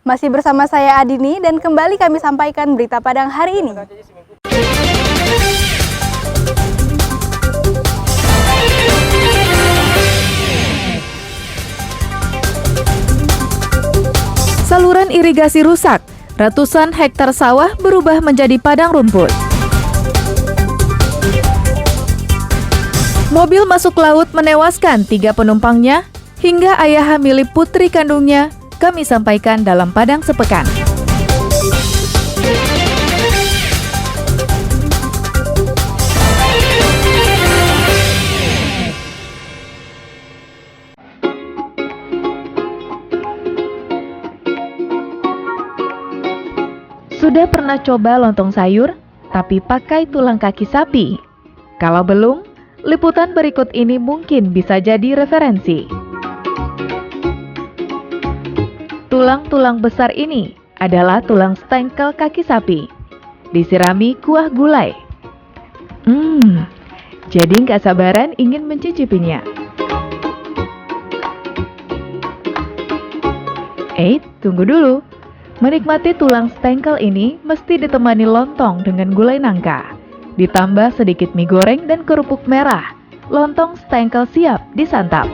Masih bersama saya Adini dan kembali kami sampaikan berita Padang hari ini. Saluran irigasi rusak, ratusan hektar sawah berubah menjadi padang rumput. Mobil masuk laut menewaskan 3 penumpangnya, hingga ayah hamil putri kandungnya kami sampaikan dalam Padang Sepekan. Sudah pernah coba lontong sayur, tapi pakai tulang kaki sapi? Kalau belum, liputan berikut ini mungkin bisa jadi referensi. Tulang-tulang besar ini adalah tulang stengkel kaki sapi. Disirami kuah gulai. Jadi nggak sabaran ingin mencicipinya. Tunggu dulu. Menikmati tulang stengkel ini mesti ditemani lontong dengan gulai nangka. Ditambah sedikit mie goreng dan kerupuk merah. Lontong stengkel siap disantap.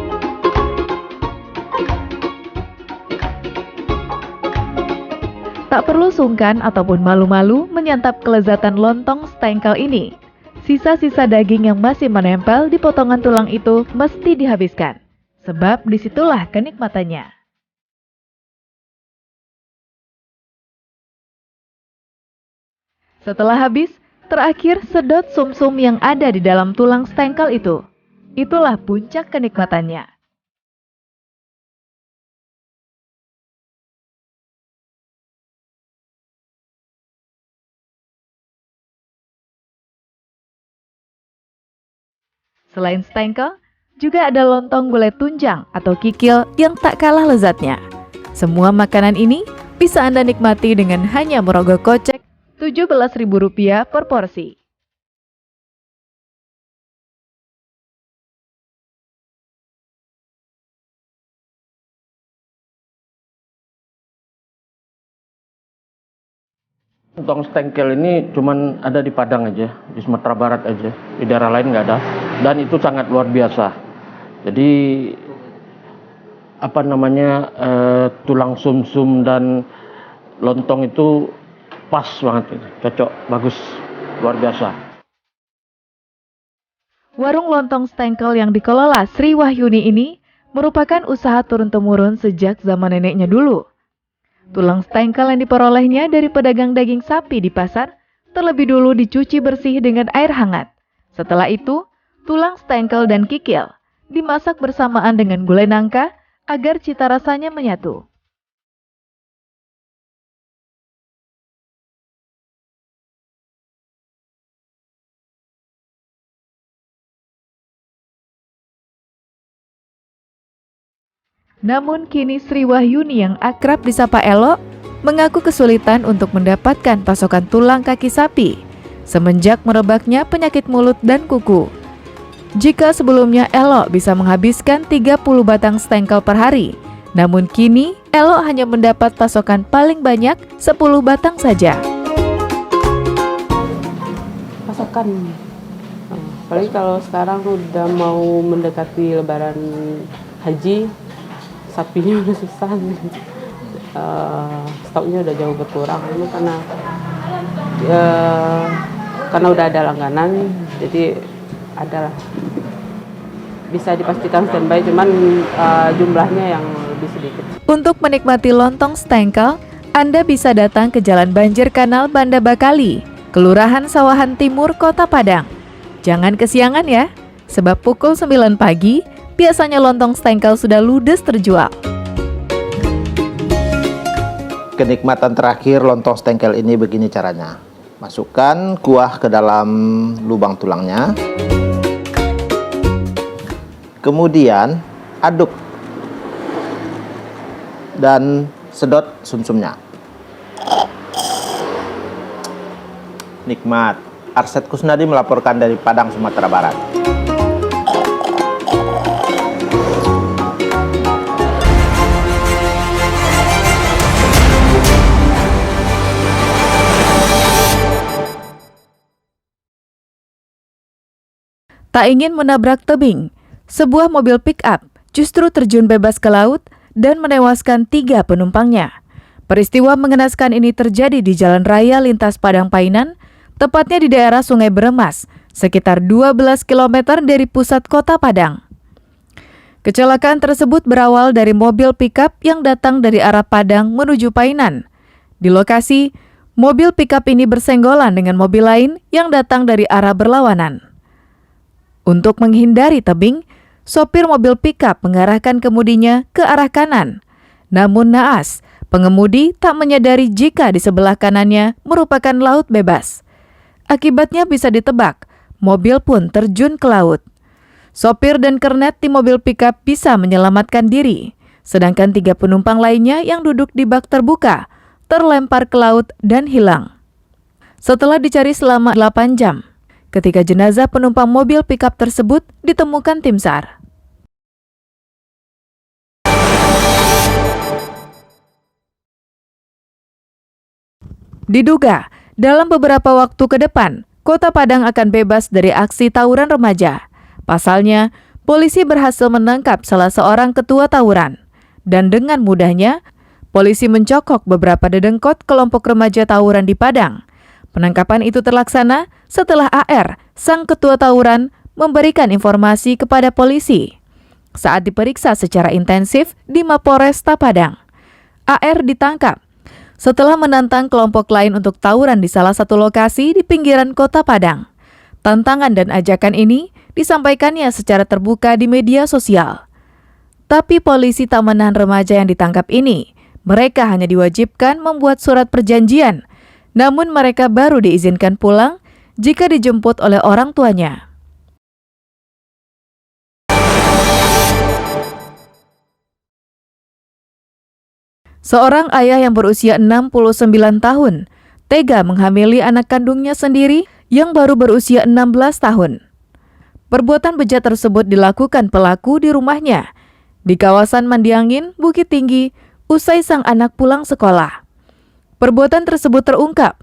Tak perlu sungkan ataupun malu-malu menyantap kelezatan lontong stengkel ini. Sisa-sisa daging yang masih menempel di potongan tulang itu mesti dihabiskan. Sebab disitulah kenikmatannya. Setelah habis, terakhir sedot sumsum yang ada di dalam tulang stengkel itu. Itulah puncak kenikmatannya. Selain stengkel, juga ada lontong gulai tunjang atau kikil yang tak kalah lezatnya. Semua makanan ini bisa Anda nikmati dengan hanya merogoh kocek Rp17.000 per porsi. Lontong stengkel ini cuman ada di Padang aja, di Sumatera Barat aja, di daerah lain nggak ada, dan itu sangat luar biasa. Jadi tulang sumsum dan lontong itu pas banget, cocok, bagus, luar biasa. Warung lontong stengkel yang dikelola Sri Wahyuni ini merupakan usaha turun-temurun sejak zaman neneknya dulu. Tulang stengkel yang diperolehnya dari pedagang daging sapi di pasar terlebih dulu dicuci bersih dengan air hangat. Setelah itu, tulang stengkel dan kikil dimasak bersamaan dengan gulai nangka agar cita rasanya menyatu. Namun kini Sri Wahyuni yang akrab disapa Elo mengaku kesulitan untuk mendapatkan pasokan tulang kaki sapi semenjak merebaknya penyakit mulut dan kuku. Jika sebelumnya Elo bisa menghabiskan 30 batang stengkel per hari, namun kini Elo hanya mendapat pasokan paling banyak 10 batang saja. Pasokan, apalagi kalau sekarang udah mau mendekati Lebaran Haji, sapinya udah susah, stoknya udah jauh berkurang. Ini karena udah ada langganan, jadi adalah bisa dipastikan standby, cuman jumlahnya yang lebih sedikit. Untuk menikmati lontong stengkel, Anda bisa datang ke Jalan Banjir Kanal Banda Bakali, Kelurahan Sawahan Timur, Kota Padang. Jangan kesiangan ya, sebab pukul 9 pagi, biasanya lontong stengkel sudah ludes terjual. Kenikmatan terakhir lontong stengkel ini begini caranya. Masukkan kuah ke dalam lubang tulangnya. Kemudian aduk dan sedot sumsumnya. Nikmat. Arsyad Kusnadi melaporkan dari Padang, Sumatera Barat. Tak ingin menabrak tebing, sebuah mobil pick-up justru terjun bebas ke laut dan menewaskan 3 penumpangnya. Peristiwa mengenaskan ini terjadi di Jalan Raya Lintas Padang Painan, tepatnya di daerah Sungai Beremas, sekitar 12 km dari pusat kota Padang. Kecelakaan tersebut berawal dari mobil pick-up yang datang dari arah Padang menuju Painan. Di lokasi, mobil pick-up ini bersenggolan dengan mobil lain yang datang dari arah berlawanan. Untuk menghindari tebing, sopir mobil pick-up mengarahkan kemudinya ke arah kanan. Namun naas, pengemudi tak menyadari jika di sebelah kanannya merupakan laut bebas. Akibatnya bisa ditebak, mobil pun terjun ke laut. Sopir dan kernet di mobil pick-up bisa menyelamatkan diri, sedangkan 3 penumpang lainnya yang duduk di bak terbuka terlempar ke laut dan hilang. Setelah dicari selama 8 jam, ketika jenazah penumpang mobil pick-up tersebut ditemukan tim SAR. Diduga, dalam beberapa waktu ke depan, Kota Padang akan bebas dari aksi tawuran remaja. Pasalnya, polisi berhasil menangkap salah seorang ketua tawuran. Dan dengan mudahnya, polisi mencokok beberapa dedengkot kelompok remaja tawuran di Padang. Penangkapan itu terlaksana setelah AR, sang ketua tawuran, memberikan informasi kepada polisi. Saat diperiksa secara intensif di Mapolresta Padang, AR ditangkap setelah menantang kelompok lain untuk tawuran di salah satu lokasi di pinggiran kota Padang. Tantangan dan ajakan ini disampaikannya secara terbuka di media sosial. Tapi polisi tak menahan remaja yang ditangkap ini. Mereka hanya diwajibkan membuat surat perjanjian, namun mereka baru diizinkan pulang jika dijemput oleh orang tuanya. Seorang ayah yang berusia 69 tahun tega menghamili anak kandungnya sendiri yang baru berusia 16 tahun. Perbuatan bejat tersebut dilakukan pelaku di rumahnya di kawasan Mandiangin, Bukit Tinggi, usai sang anak pulang sekolah. Perbuatan tersebut terungkap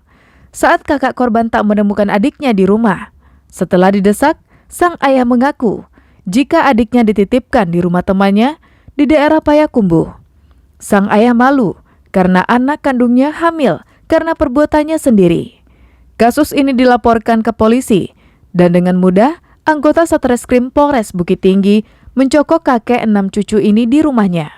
saat kakak korban tak menemukan adiknya di rumah. Setelah didesak, sang ayah mengaku jika adiknya dititipkan di rumah temannya di daerah Payakumbuh. Sang ayah malu karena anak kandungnya hamil karena perbuatannya sendiri. Kasus ini dilaporkan ke polisi dan dengan mudah anggota Satreskrim Polres Bukit Tinggi mencokok kakek 6 cucu ini di rumahnya.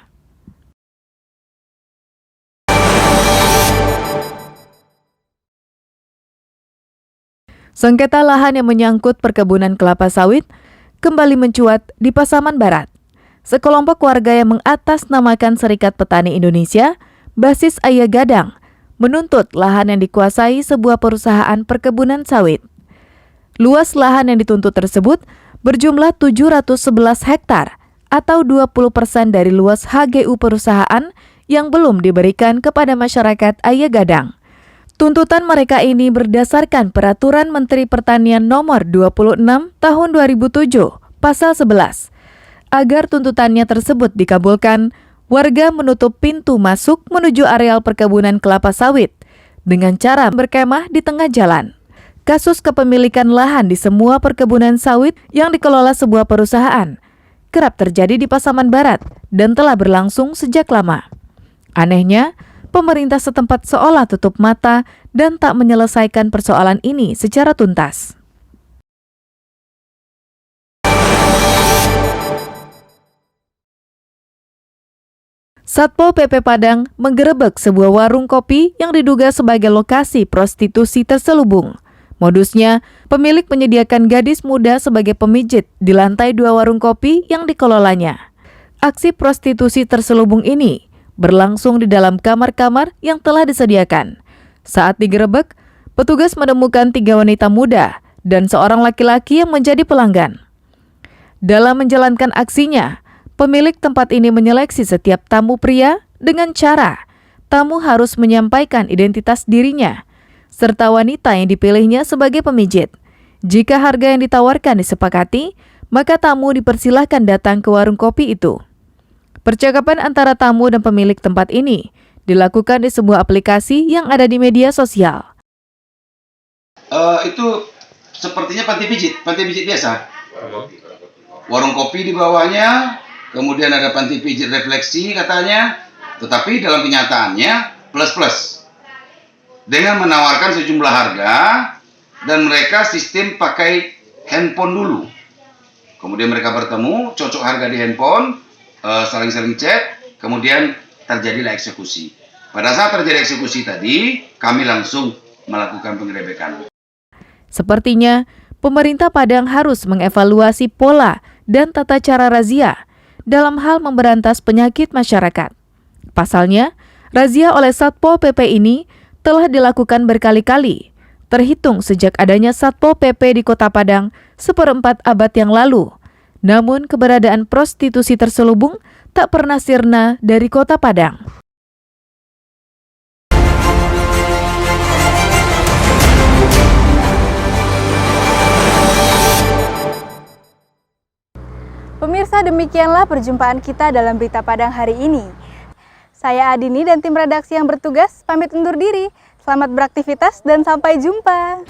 Sengketa lahan yang menyangkut perkebunan kelapa sawit kembali mencuat di Pasaman Barat. Sekelompok warga yang mengatasnamakan Serikat Petani Indonesia, basis Ayah Gadang, menuntut lahan yang dikuasai sebuah perusahaan perkebunan sawit. Luas lahan yang dituntut tersebut berjumlah 711 hektar atau 20% dari luas HGU perusahaan yang belum diberikan kepada masyarakat Ayah Gadang. Tuntutan mereka ini berdasarkan Peraturan Menteri Pertanian Nomor 26 Tahun 2007, Pasal 11. Agar tuntutannya tersebut dikabulkan, warga menutup pintu masuk menuju areal perkebunan kelapa sawit dengan cara berkemah di tengah jalan. Kasus kepemilikan lahan di semua perkebunan sawit yang dikelola sebuah perusahaan kerap terjadi di Pasaman Barat dan telah berlangsung sejak lama. Anehnya, pemerintah setempat seolah tutup mata dan tak menyelesaikan persoalan ini secara tuntas. Satpol PP Padang menggerebek sebuah warung kopi yang diduga sebagai lokasi prostitusi terselubung. Modusnya, pemilik menyediakan gadis muda sebagai pemijit di lantai 2 warung kopi yang dikelolanya. Aksi prostitusi terselubung ini berlangsung di dalam kamar-kamar yang telah disediakan. Saat digerebek, petugas menemukan 3 wanita muda dan seorang laki-laki yang menjadi pelanggan. Dalam menjalankan aksinya, pemilik tempat ini menyeleksi setiap tamu pria dengan cara tamu harus menyampaikan identitas dirinya, serta wanita yang dipilihnya sebagai pemijit. Jika harga yang ditawarkan disepakati, maka tamu dipersilahkan datang ke warung kopi itu. Percakapan antara tamu dan pemilik tempat ini dilakukan di sebuah aplikasi yang ada di media sosial. Itu sepertinya panti pijit biasa. Warung kopi di bawahnya, kemudian ada panti pijit refleksi katanya, tetapi dalam kenyataannya plus-plus. Dengan menawarkan sejumlah harga, dan mereka sistem pakai handphone dulu. Kemudian mereka bertemu, cocok harga di handphone, saling-saling chat, kemudian terjadilah eksekusi. Pada saat terjadi eksekusi tadi, kami langsung melakukan penggerebekan. Sepertinya, pemerintah Padang harus mengevaluasi pola dan tata cara razia dalam hal memberantas penyakit masyarakat. Pasalnya, razia oleh Satpol PP ini telah dilakukan berkali-kali, terhitung sejak adanya Satpol PP di Kota Padang 1/4 abad yang lalu. Namun, keberadaan prostitusi terselubung tak pernah sirna dari Kota Padang. Pemirsa, demikianlah perjumpaan kita dalam Berita Padang hari ini. Saya Adini dan tim redaksi yang bertugas pamit undur diri. Selamat beraktivitas dan sampai jumpa.